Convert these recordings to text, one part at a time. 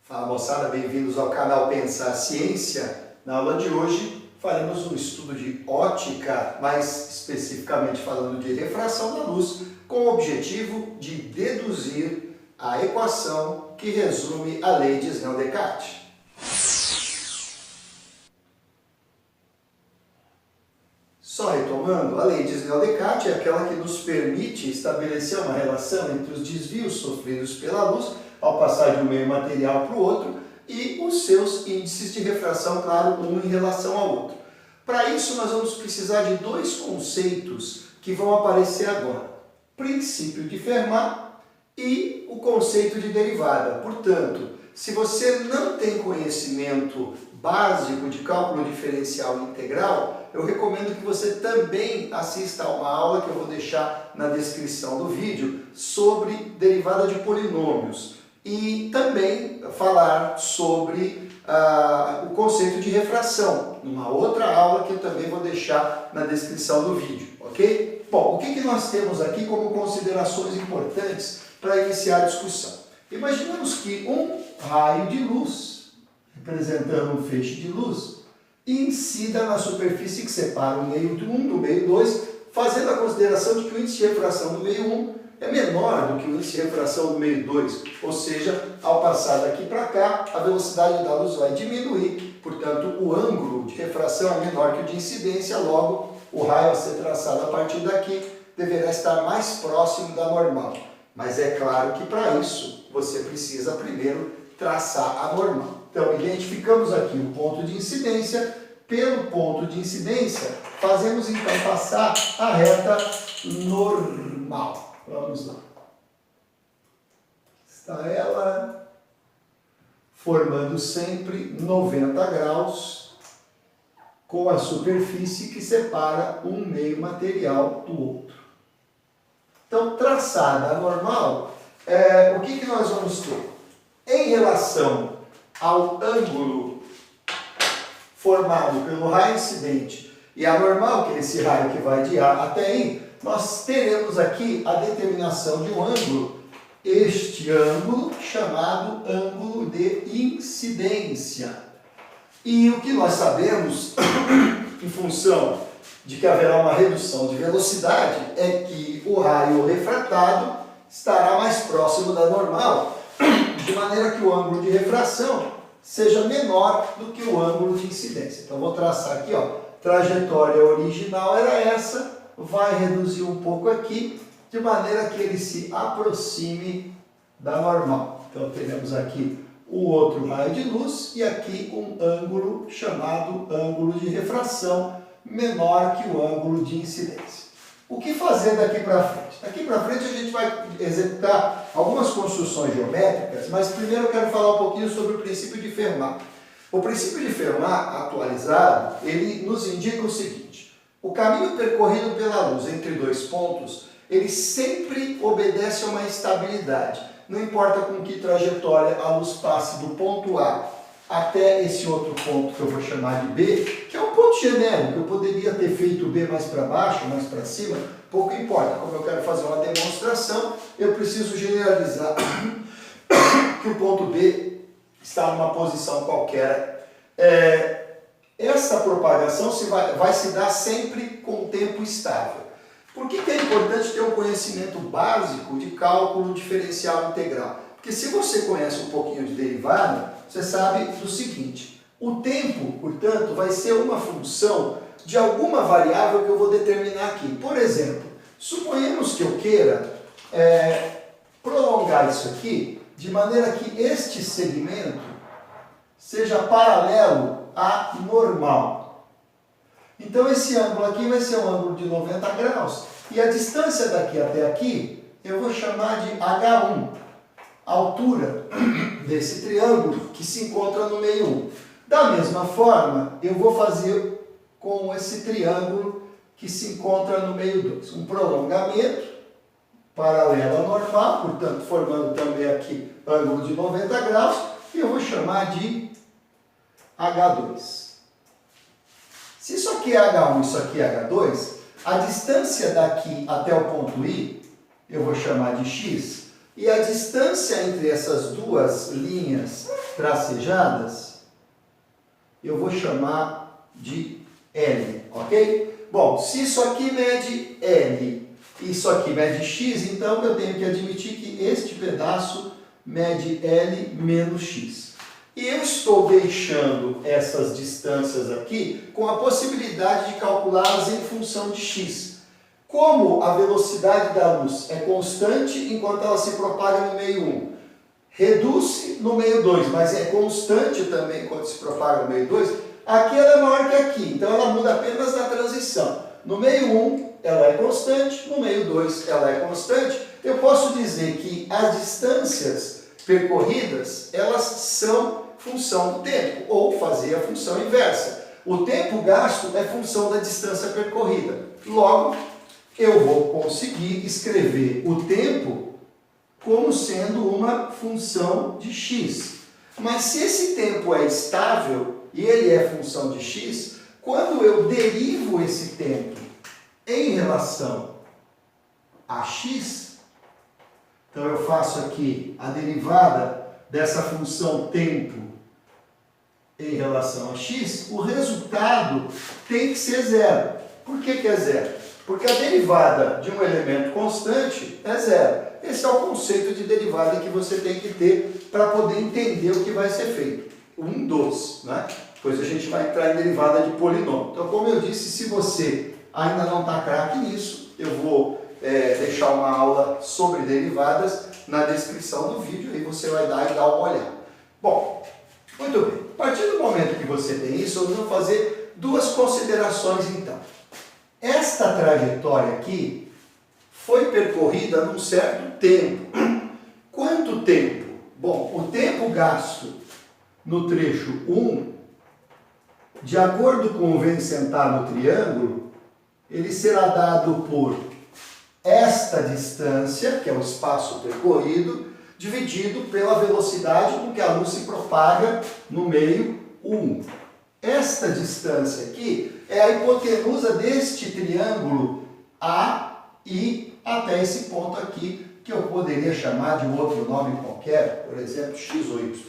Fala moçada, bem-vindos ao canal Pensar Ciência. Na aula de hoje faremos um estudo de ótica, mais especificamente falando de refração da luz, com o objetivo de deduzir a equação que resume a lei de Snell-Descartes. Só retomando, a lei de Snell-Descartes é aquela que nos permite estabelecer uma relação entre os desvios sofridos pela luz ao passar de um meio material para o outro e os seus índices de refração, claro, um em relação ao outro. Para isso, nós vamos precisar de dois conceitos que vão aparecer agora: princípio de Fermat e o conceito de derivada. Portanto, se você não tem conhecimento básico de cálculo diferencial integral, eu recomendo que você também assista a uma aula que eu vou deixar na descrição do vídeo sobre derivada de polinômios e também falar sobre o conceito de refração, numa outra aula que eu também vou deixar na descrição do vídeo, ok? Bom, o que nós temos aqui como considerações importantes para iniciar a discussão? Imaginamos que um raio de luz, representando um feixe de luz, incida na superfície que separa o meio 1 do meio 2, fazendo a consideração de que o índice de refração do meio 1 é menor do que o índice de refração do meio 2, ou seja, ao passar daqui para cá, a velocidade da luz vai diminuir, portanto, o ângulo de refração é menor que o de incidência, logo, o raio a ser traçado a partir daqui deverá estar mais próximo da normal. Mas é claro que para isso, você precisa primeiro traçar a normal. Então, identificamos aqui o ponto de incidência. Pelo ponto de incidência, fazemos então passar a reta normal. Vamos lá. Está ela formando sempre 90 graus com a superfície que separa um meio material do outro. Então, traçada a normal, o que nós vamos ter? Em relação ao ângulo formado pelo raio incidente e a normal, que é esse raio que vai de A até I, nós teremos aqui a determinação de um ângulo, este ângulo chamado ângulo de incidência. E o que nós sabemos, em função de que haverá uma redução de velocidade, é que o raio refratado estará mais próximo da normal, de maneira que o ângulo de refração seja menor do que o ângulo de incidência. Então, vou traçar aqui, ó, trajetória original era essa, vai reduzir um pouco aqui, de maneira que ele se aproxime da normal. Então, teremos aqui o outro raio de luz e aqui um ângulo chamado ângulo de refração, menor que o ângulo de incidência. O que fazer daqui para frente? Daqui para frente a gente vai executar algumas construções geométricas, mas primeiro eu quero falar um pouquinho sobre o princípio de Fermat. O princípio de Fermat atualizado, ele nos indica o seguinte: o caminho percorrido pela luz entre dois pontos, ele sempre obedece a uma estabilidade. Não importa com que trajetória a luz passe do ponto A até esse outro ponto que eu vou chamar de B, que é um ponto genérico, eu poderia ter feito B mais para baixo, mais para cima, pouco importa. Como eu quero fazer uma demonstração, eu preciso generalizar que o ponto B está numa posição qualquer. Essa propagação vai se dar sempre com tempo estável. Por que é importante ter um conhecimento básico de cálculo diferencial integral? Porque se você conhece um pouquinho de derivada, você sabe do seguinte: o tempo, portanto, vai ser uma função de alguma variável que eu vou determinar aqui. Por exemplo, suponhamos que eu queira prolongar isso aqui de maneira que este segmento seja paralelo à normal. Então, esse ângulo aqui vai ser um ângulo de 90 graus. E a distância daqui até aqui, eu vou chamar de H1. A altura desse triângulo que se encontra no meio 1. Da mesma forma, eu vou fazer com esse triângulo que se encontra no meio 2. Um prolongamento paralelo à normal, portanto, formando também aqui ângulo de 90 graus, e eu vou chamar de H2. Se isso aqui é H1 e isso aqui é H2, a distância daqui até o ponto I, eu vou chamar de X, e a distância entre essas duas linhas tracejadas, eu vou chamar de L, ok? Bom, se isso aqui mede L e isso aqui mede X, então eu tenho que admitir que este pedaço mede L menos X. E eu estou deixando essas distâncias aqui com a possibilidade de calculá-las em função de X. Como a velocidade da luz é constante enquanto ela se propaga no meio 1, reduz-se no meio 2, mas é constante também quando se propaga no meio 2, aqui ela é maior que aqui, então ela muda apenas na transição. No meio 1 ela é constante, no meio 2 ela é constante. Eu posso dizer que as distâncias percorridas, elas são função do tempo, ou fazer a função inversa. O tempo gasto é função da distância percorrida. Logo, eu vou conseguir escrever o tempo como sendo uma função de x. Mas se esse tempo é estável e ele é função de x, quando eu derivo esse tempo em relação a x, então eu faço aqui a derivada dessa função tempo em relação a x, o resultado tem que ser zero. Por que é zero? Porque a derivada de um elemento constante é zero. Esse é o conceito de derivada que você tem que ter para poder entender o que vai ser feito. Um dos, né? Depois a gente vai entrar em derivada de polinômio. Então, como eu disse, se você ainda não está craque nisso, eu vou deixar uma aula sobre derivadas na descrição do vídeo e você vai dar uma olhada. Bom, muito bem. A partir do momento que você tem isso, eu vou fazer duas considerações então. Esta trajetória aqui foi percorrida num certo tempo. Quanto tempo? Bom, o tempo gasto no trecho 1, de acordo com o vencentar no triângulo, ele será dado por esta distância, que é o espaço percorrido, dividido pela velocidade com que a luz se propaga no meio 1. Esta distância aqui é a hipotenusa deste triângulo AI até esse ponto aqui, que eu poderia chamar de um outro nome qualquer, por exemplo, x ou y.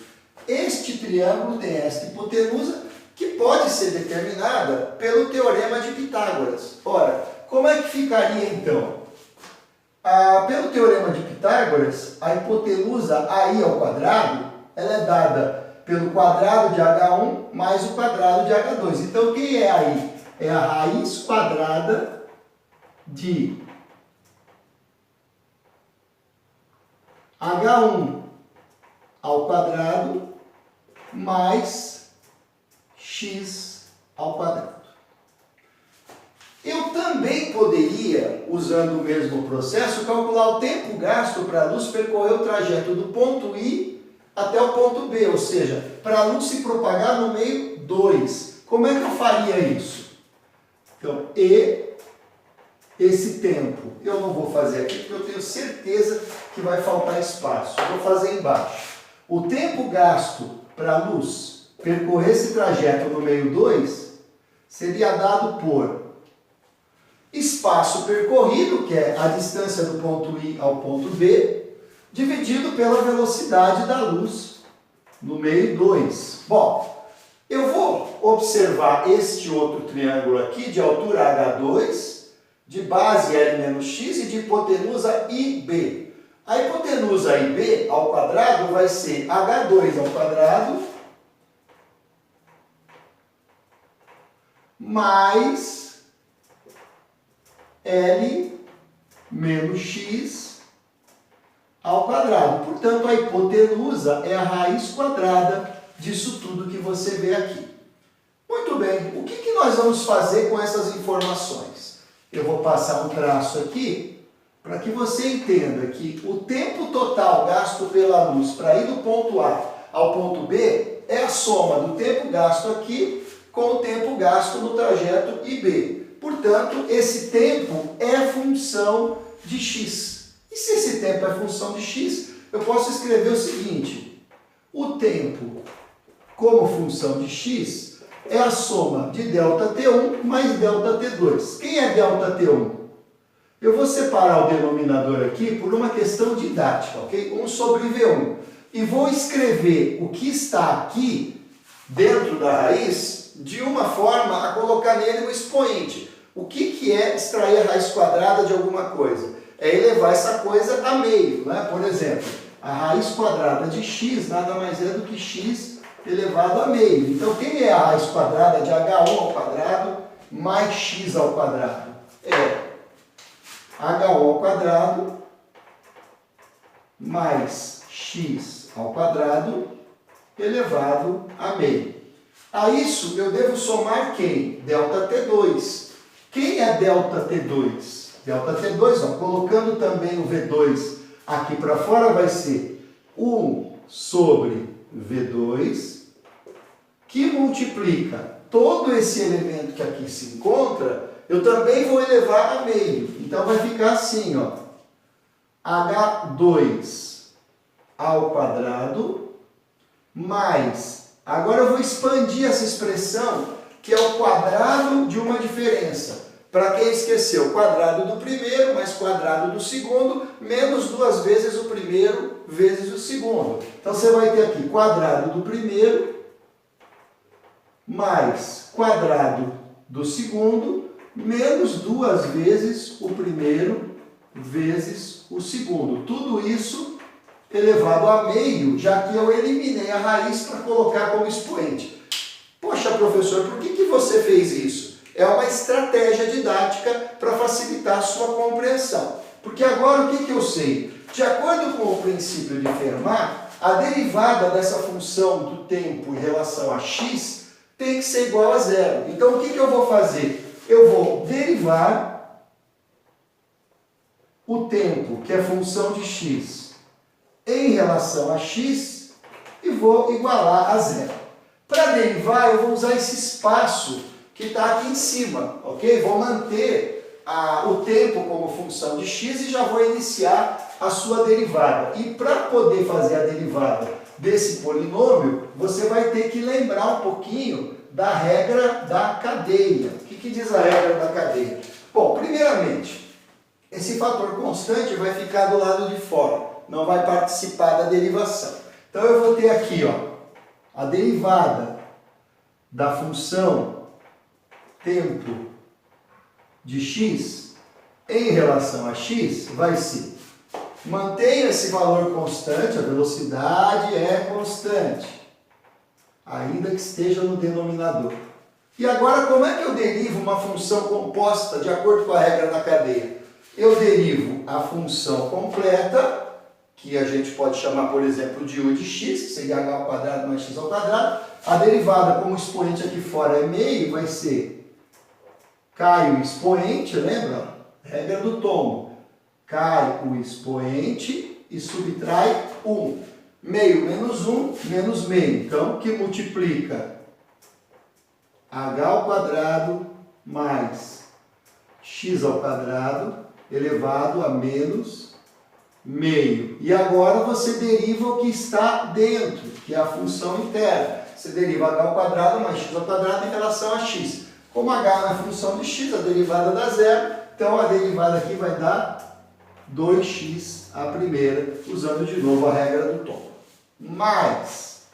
Este triângulo tem esta hipotenusa, que pode ser determinada pelo teorema de Pitágoras. Ora, como é que ficaria então? Pelo teorema de Pitágoras, a hipotenusa AI ao quadrado, ela é dada pelo quadrado de H1 mais o quadrado de H2. Então, quem é AI? É a raiz quadrada de H1 ao quadrado mais x ao quadrado. Eu também poderia, usando o mesmo processo, calcular o tempo gasto para a luz percorrer o trajeto do ponto I até o ponto B, ou seja, para a luz se propagar no meio 2. Como é que eu faria isso? Então, esse tempo, eu não vou fazer aqui porque eu tenho certeza que vai faltar espaço. Eu vou fazer embaixo. O tempo gasto para a luz percorrer esse trajeto no meio 2 seria dado por espaço percorrido, que é a distância do ponto I ao ponto B, dividido pela velocidade da luz no meio 2. Bom, eu vou observar este outro triângulo aqui de altura H2, de base L menos X e de hipotenusa IB. A hipotenusa IB ao quadrado vai ser H2 ao quadrado mais L menos X ao quadrado. Portanto, a hipotenusa é a raiz quadrada disso tudo que você vê aqui. Muito bem, o que nós vamos fazer com essas informações? Eu vou passar um traço aqui para que você entenda que o tempo total gasto pela luz para ir do ponto A ao ponto B é a soma do tempo gasto aqui com o tempo gasto no trajeto IB. Portanto, esse tempo é função de x. E se esse tempo é função de x, eu posso escrever o seguinte: o tempo como função de x é a soma de ΔT1 mais ΔT2. Quem é ΔT1? Eu vou separar o denominador aqui por uma questão didática, ok? 1 sobre V1. e vou escrever o que está aqui dentro da raiz de uma forma a colocar nele um expoente. O que é extrair a raiz quadrada de alguma coisa? É elevar essa coisa a meio, né? Por exemplo, a raiz quadrada de x nada mais é do que x elevado a meio. Então, quem é a raiz quadrada de h1 ao quadrado mais x ao quadrado? É h1 ao quadrado mais x ao quadrado elevado a meio. A isso eu devo somar quem? Δt2. Quem é Δt2? Δt2, ó, colocando também o V2 aqui para fora, vai ser 1 sobre V2, que multiplica todo esse elemento que aqui se encontra, eu também vou elevar a meio. Então vai ficar assim, ó, H2 ao quadrado mais, agora eu vou expandir essa expressão, que é o quadrado de uma diferença. Para quem esqueceu, quadrado do primeiro mais quadrado do segundo, menos 2 vezes o primeiro vezes o segundo. Então você vai ter aqui quadrado do primeiro mais quadrado do segundo, menos 2 vezes o primeiro vezes o segundo. Tudo isso elevado a meio, já que eu eliminei a raiz para colocar como expoente. Poxa, professor, por que você fez isso? É uma estratégia didática para facilitar a sua compreensão. Porque agora o que eu sei? De acordo com o princípio de Fermat, a derivada dessa função do tempo em relação a x tem que ser igual a zero. Então o que eu vou fazer? Eu vou derivar o tempo, que é função de x, em relação a x e vou igualar a zero. Para derivar, eu vou usar esse espaço que está aqui em cima, ok? Vou manter o tempo como função de x e já vou iniciar a sua derivada. E para poder fazer a derivada desse polinômio, você vai ter que lembrar um pouquinho da regra da cadeia. O que diz a regra da cadeia? Bom, primeiramente, esse fator constante vai ficar do lado de fora, não vai participar da derivação. Então eu vou ter aqui, ó, a derivada da função tempo de x em relação a x vai ser, mantenha esse valor constante, a velocidade é constante, ainda que esteja no denominador. E agora, como é que eu derivo uma função composta de acordo com a regra da cadeia? Eu derivo a função completa, que a gente pode chamar, por exemplo, de u de x, que seria h ao quadrado mais x ao quadrado. A derivada, como o expoente aqui fora é meio, vai ser cai o expoente, lembra? Regra do tombo. Cai o expoente e subtrai 1. Meio menos 1, menos meio. Então, que multiplica h ao quadrado mais x ao quadrado elevado a menos meio. E agora você deriva o que está dentro, que é a função interna. Você deriva h ao quadrado mais x ao quadrado em relação a x. Como h é função de x, a derivada dá zero, então a derivada aqui vai dar 2x a primeira, usando de novo a regra do tombo. Mais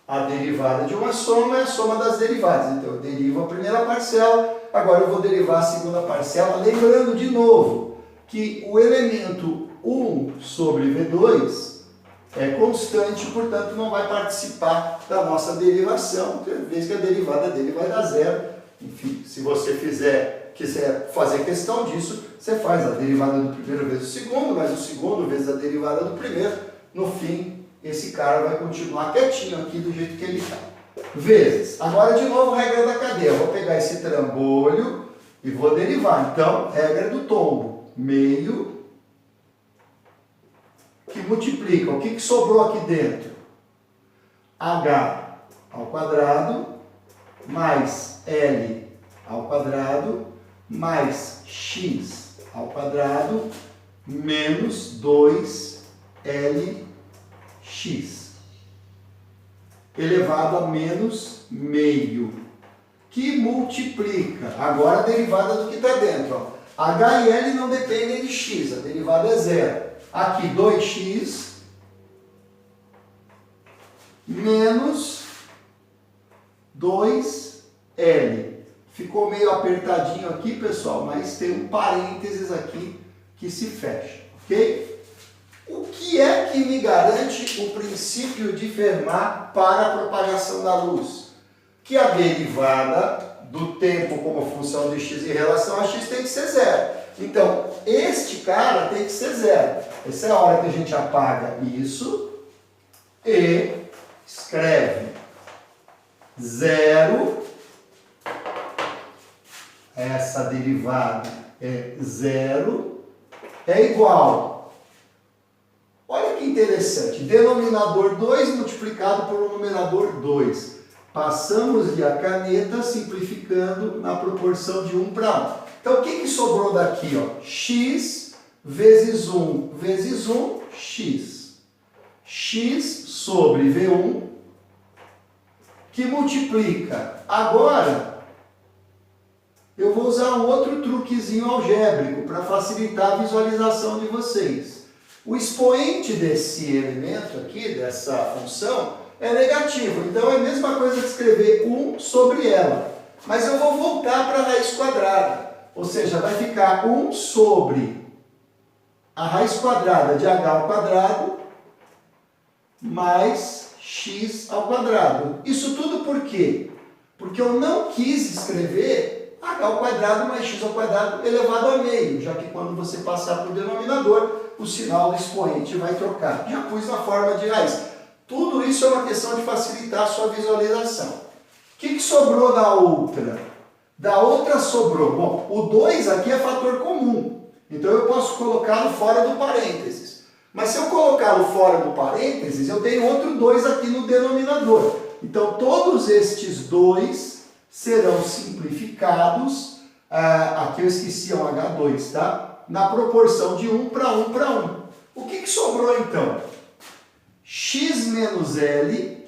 a derivada de uma soma é a soma das derivadas. Então eu derivo a primeira parcela, agora eu vou derivar a segunda parcela, lembrando de novo que o elemento 1 sobre V2 é constante, portanto não vai participar da nossa derivação, vez que a derivada dele vai dar zero. Enfim, se você quiser fazer questão disso, você faz a derivada do primeiro vezes o segundo, mais o segundo vezes a derivada do primeiro. No fim, esse cara vai continuar quietinho aqui do jeito que ele está. Vezes. Agora, de novo, regra da cadeia. Eu vou pegar esse trambolho e vou derivar. Então, regra do tombo. Meio que multiplica. O que sobrou aqui dentro? H ao quadrado mais L ao quadrado mais X ao quadrado menos 2LX elevado a menos meio, que multiplica. Agora a derivada do que está dentro. Ó. H e L não dependem de X, a derivada é zero. aqui 2x menos 2L. Ficou meio apertadinho aqui, pessoal, mas tem um parênteses aqui que se fecha, ok? O que é que me garante o princípio de Fermat para a propagação da luz? Que a derivada do tempo como função de x em relação a x tem que ser zero. Então, este cara tem que ser zero. Essa é a hora que a gente apaga isso e escreve zero. Essa derivada é zero, é igual. Olha que interessante. Denominador 2 multiplicado por um numerador 2. Passamos-lhe a caneta simplificando na proporção de 1 para 1. Então, o que sobrou daqui? Ó? X vezes 1 vezes 1, x. X sobre V1, que multiplica. Agora, eu vou usar um outro truquezinho algébrico para facilitar a visualização de vocês. O expoente desse elemento aqui, dessa função, é negativo. Então, é a mesma coisa que escrever 1 sobre ela. Mas eu vou voltar para a raiz quadrada. Ou seja, vai ficar 1 sobre a raiz quadrada de h ao quadrado mais x ao quadrado. Isso tudo por quê? Porque eu não quis escrever h ao quadrado mais x ao quadrado elevado a meio, já que quando você passar para o denominador, o sinal do expoente vai trocar. Já pus na forma de raiz. Tudo isso é uma questão de facilitar a sua visualização. O que sobrou da outra? Da outra sobrou. Bom, o 2 aqui é fator comum. Então eu posso colocá-lo fora do parênteses. Mas se eu colocá-lo fora do parênteses, eu tenho outro 2 aqui no denominador. Então todos estes 2 serão simplificados. Aqui eu esqueci um H2, tá? Na proporção de 1 para 1 para 1. O que sobrou então? X menos L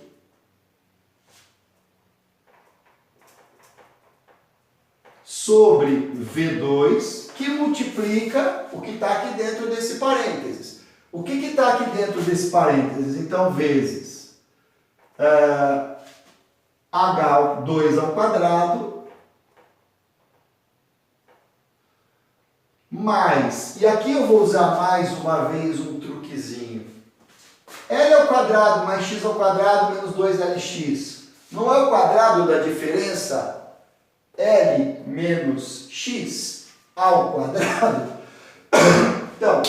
sobre V2, que multiplica o que está aqui dentro desse parênteses. O que está aqui dentro desse parênteses? Então, vezes H2 ao quadrado, mais, e aqui eu vou usar mais uma vez um truquezinho. L ao quadrado mais x ao quadrado menos 2lx. Não é o quadrado da diferença L menos x ao quadrado? Então,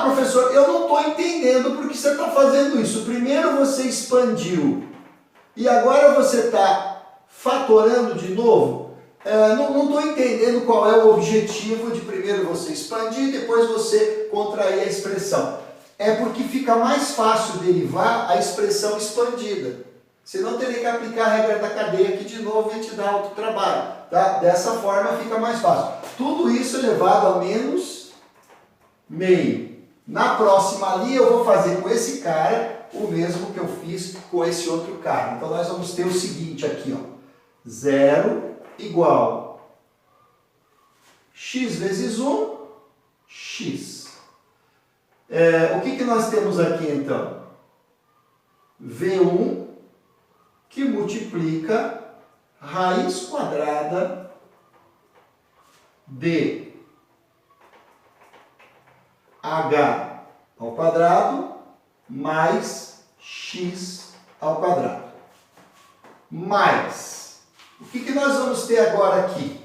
professor, eu não estou entendendo por que você está fazendo isso. Primeiro você expandiu e agora você está fatorando de novo. Não estou entendendo qual é o objetivo de primeiro você expandir e depois você contrair a expressão. É porque fica mais fácil derivar a expressão expandida. Senão teria que aplicar a regra da cadeia aqui de novo e te dar outro trabalho. Tá? Dessa forma fica mais fácil. Tudo isso elevado a menos meio. Na próxima linha eu vou fazer com esse cara o mesmo que eu fiz com esse outro cara. Então nós vamos ter o seguinte aqui, ó. 0 igual x vezes 1, x. O que nós temos aqui então? V1 que multiplica raiz quadrada de h ao quadrado mais x ao quadrado. Mais. O que nós vamos ter agora aqui?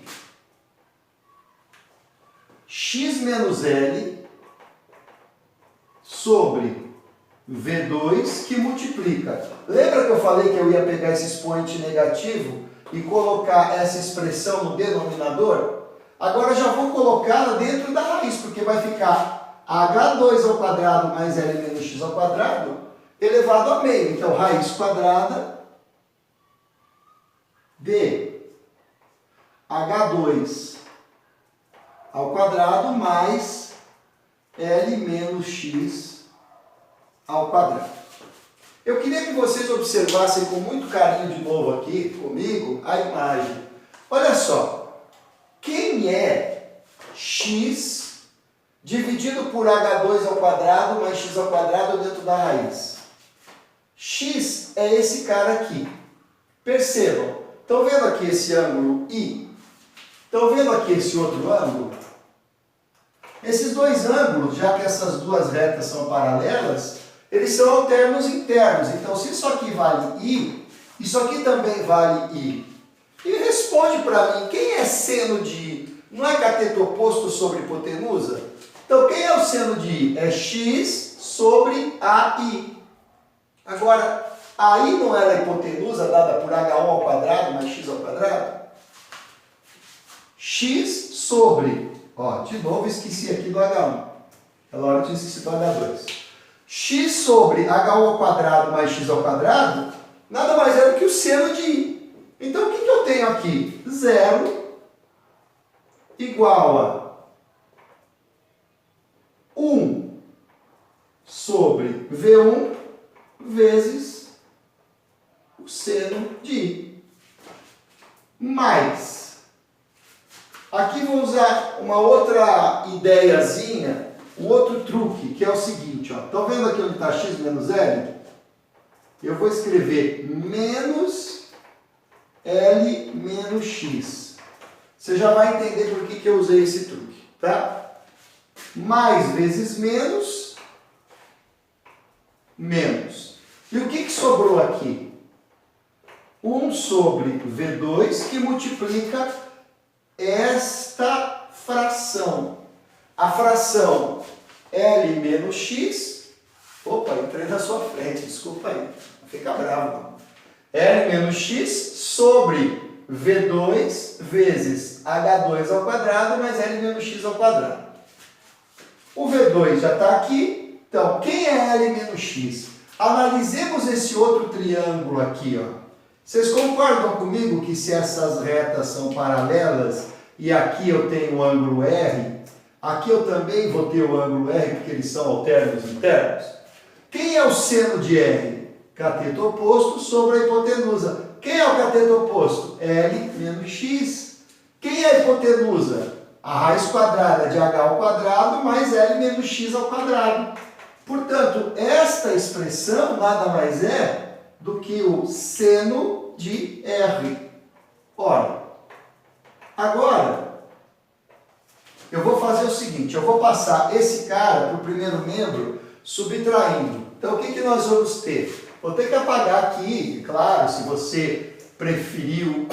X menos L sobre V2 que multiplica. Lembra que eu falei que eu ia pegar esse expoente negativo e colocar essa expressão no denominador? Agora já vou colocá-la dentro da raiz, porque vai ficar H2 ao quadrado mais L menos x ao quadrado elevado a meio. Então, raiz quadrada de H2 ao quadrado mais L menos x ao quadrado. Eu queria que vocês observassem com muito carinho de novo aqui comigo a imagem. Olha só, quem é x dividido por h2 ao quadrado mais x ao quadrado dentro da raiz. X é esse cara aqui. Percebam, estão vendo aqui esse ângulo I? Estão vendo aqui esse outro ângulo? Esses dois ângulos, já que essas duas retas são paralelas, eles são alternos internos. Então, se isso aqui vale I, isso aqui também vale I. E responde para mim, quem é seno de I? Não é cateto oposto sobre hipotenusa? Então, quem é o seno de I? É x sobre AI. Agora, AI não era a hipotenusa dada por h1 ao quadrado mais x ao quadrado? X sobre, ó, de novo esqueci aqui do h1. Aquela hora eu tinha esquecido do h2. X sobre h1 ao quadrado mais x ao quadrado, nada mais é do que o seno de I. Então, o que eu tenho aqui? 0 igual a 1 sobre V1 vezes o seno de I. Mais, aqui vou usar uma outra ideiazinha, um outro truque, que é o seguinte, ó. Estão vendo aqui onde está x menos L? Eu vou escrever menos L menos x. Você já vai entender por que eu usei esse truque, tá? Mais vezes menos, menos. E o que sobrou aqui? 1 sobre V2 que multiplica esta fração. A fração L menos X, opa, entrei na sua frente, desculpa aí, não fica bravo não. L menos X sobre V2 vezes H2 ao quadrado mais L menos X ao quadrado. O V2 já está aqui, então quem é L menos X? Analisemos esse outro triângulo aqui, ó. Vocês concordam comigo que se essas retas são paralelas e aqui eu tenho o ângulo R, aqui eu também vou ter o ângulo R porque eles são alternos internos? Quem é o seno de R? Cateto oposto sobre a hipotenusa. Quem é o cateto oposto? L menos X. Quem é a hipotenusa? A raiz quadrada de H ao quadrado mais L menos X ao quadrado. Portanto, esta expressão nada mais é do que o seno de R. Ora, agora, eu vou fazer o seguinte, eu vou passar esse cara para o primeiro membro subtraindo. Então, o que nós vamos ter? Vou ter que apagar aqui, claro, se você preferiu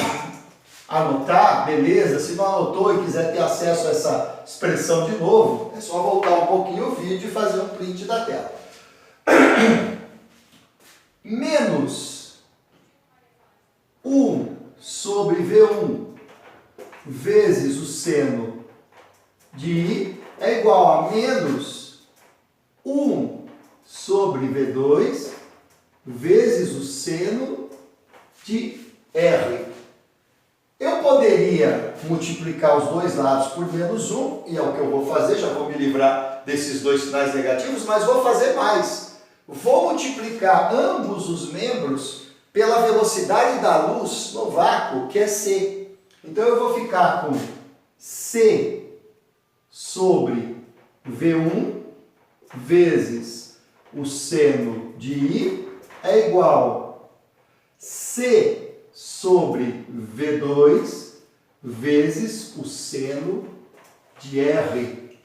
anotar, beleza. Se não anotou e quiser ter acesso a essa expressão de novo, é só voltar um pouquinho o vídeo e fazer um print da tela. Menos 1 sobre V1 vezes o seno de I é igual a menos 1 sobre V2 vezes o seno de R. Eu poderia multiplicar os dois lados por menos 1, e é o que eu vou fazer, já vou me livrar desses dois sinais negativos, mas vou fazer mais. Vou multiplicar ambos os membros pela velocidade da luz no vácuo, que é C. Então eu vou ficar com C sobre V1 vezes o seno de I é igual a C sobre V2 vezes o seno de R.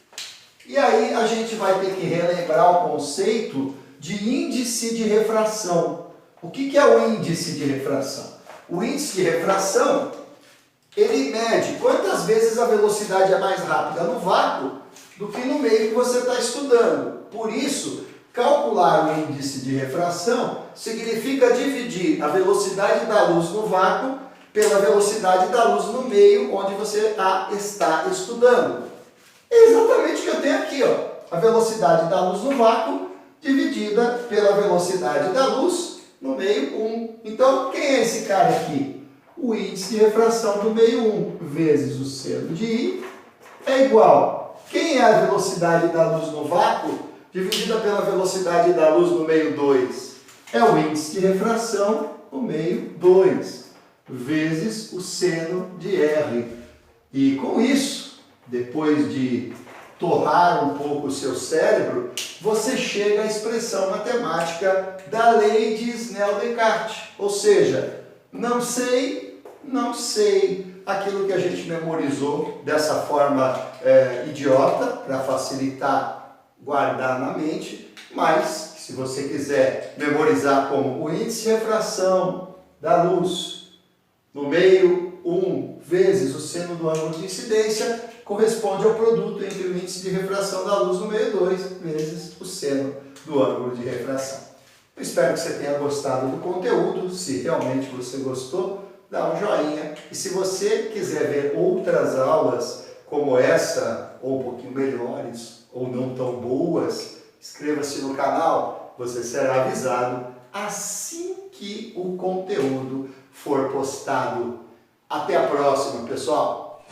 E aí a gente vai ter que relembrar o conceito de índice de refração. O que é o índice de refração? O índice de refração, ele mede quantas vezes a velocidade é mais rápida no vácuo do que no meio que você está estudando. Por isso, calcular o índice de refração significa dividir a velocidade da luz no vácuo pela velocidade da luz no meio onde você está estudando. É exatamente o que eu tenho aqui, ó. A velocidade da luz no vácuo dividida pela velocidade da luz no meio 1. Então, quem é esse cara aqui? O índice de refração do meio 1 vezes o seno de I é igual. Quem é a velocidade da luz no vácuo dividida pela velocidade da luz no meio 2? É o índice de refração no meio 2 vezes o seno de R. E com isso, depois de torrar um pouco o seu cérebro, você chega à expressão matemática da lei de Snell-Descartes. Ou seja, não sei, não sei. Aquilo que a gente memorizou dessa forma idiota, para facilitar guardar na mente, mas se você quiser memorizar como o índice de refração da luz no meio 1 vezes o seno do ângulo de incidência, corresponde ao produto entre o índice de refração da luz no meio 2 vezes o seno do ângulo de refração. Eu espero que você tenha gostado do conteúdo. Se realmente você gostou, dá um joinha. E se você quiser ver outras aulas como essa, ou um pouquinho melhores, ou não tão boas, inscreva-se no canal. Você será avisado assim que o conteúdo for postado. Até a próxima, pessoal!